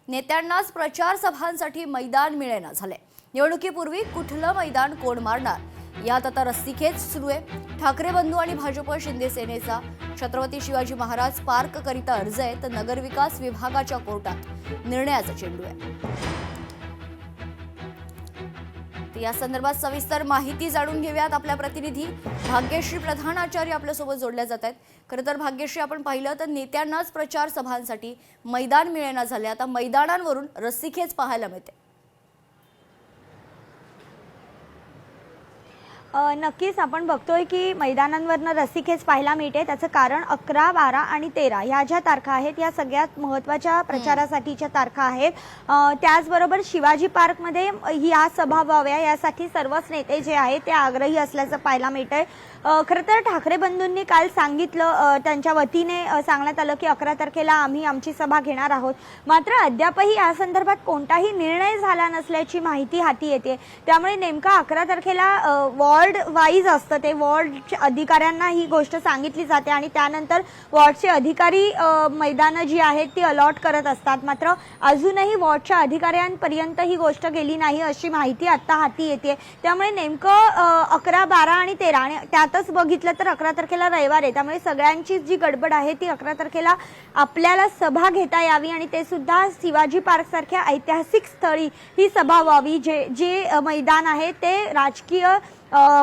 नेत्यांनाच प्रचार सभांसाठी मैदान मिळेना झाले। निवडणुकीपूर्वी कुठलं मैदान कोण मारणार यात आता रस्सीखेच सुरू आहे। ठाकरे बंधू आणि भाजप शिंदे सेनेचा छत्रपती शिवाजी महाराज पार्क करिता अर्ज आहे, तर नगरविकास विभागाच्या कोर्टात निर्णयाचा चेंडू आहे। या संदर्भात सविस्तर माहिती जाणून घेऊयात। आपल्या प्रतिनिधी भाग्यश्री प्रधान आचार्य आपल्यासोबत जोडल्या जात आहेत। खरं तर भाग्यश्री, आपण पाहिलं तर नेत्यांनाच प्रचार सभांसाठी मैदान मिळेना झाले, आता मैदानांवरून रस्सीखेच पाहायला मिळते। नक्कीच आपण बघतोय की मैदानांवरनं रस्सीखेच पाहायला मिळते। त्याचं कारण 11, 12 आणि 13 ह्या ज्या तारखा आहेत या सगळ्यात महत्त्वाच्या प्रचारासाठीच्या तारखा आहेत। त्याचबरोबर शिवाजी पार्कमध्ये ह्या सभा व्हाव्या यासाठी सर्वच नेते जे आहेत ते आग्रही असल्याचं पाहायला मिळतंय। खरं तर ठाकरे बंधूंनी काल सांगितलं, त्यांच्या वतीने सांगण्यात आलं की 11 तारखेला आम्ही आमची सभा घेणार आहोत, मात्र अद्यापही या संदर्भात कोणताही निर्णय झाला नसल्याची माहिती हाती येते। त्यामुळे नेमका 11 तारखेला वॉर्ड वाईज असतं, ते वॉर्डच्या अधिकाऱ्यांना ही गोष्ट सांगितली जाते आणि त्यानंतर वॉर्डचे अधिकारी मैदानं जी आहेत ती अलॉट करत असतात। मात्र अजूनही वॉर्डच्या अधिकाऱ्यांपर्यंत ही गोष्ट गेली नाही अशी माहिती आता हाती येते। त्यामुळे नेमकं 11, 12 आणि 13 आणि त्यातच बघितलं तर 11 तारखेला रविवार आहे, त्यामुळे सगळ्यांची जी गडबड आहे ती 11 तारखेला आपल्याला सभा घेता यावी आणि ते सुद्धा शिवाजी पार्क सारख्या ऐतिहासिक स्थळी ही सभा व्हावी। जे मैदान आहे ते राजकीय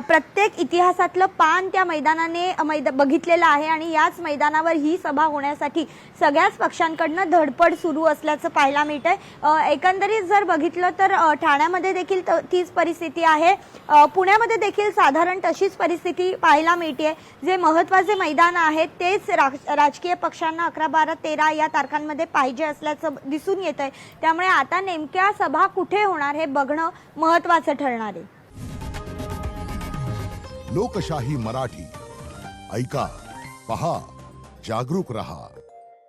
प्रत्येक इतिहासातलं पान त्या मैदानाने बघितलेलं आहे आणि याच मैदानावर ही सभा होण्यासाठी सगळ्याच पक्षांकडनं धडपड सुरू असल्याचं पाहायला मिळतंय। एकंदरीत जर बघितलं तर ठाण्यामध्ये देखील तीच परिस्थिती आहे, पुण्यामध्ये देखील साधारण तशीच परिस्थिती पाहायला मिळते। जे महत्त्वाचे मैदान आहेत तेच राजकीय पक्षांना 11, 12, 13 या तारखांमध्ये पाहिजे असल्याचं दिसून येतंय। त्यामुळे आता नेमक्या सभा कुठे होणार हे बघणं महत्त्वाचं ठरणार आहे। लोकशाही मराठी ऐका, पहा, जागरूक रहा।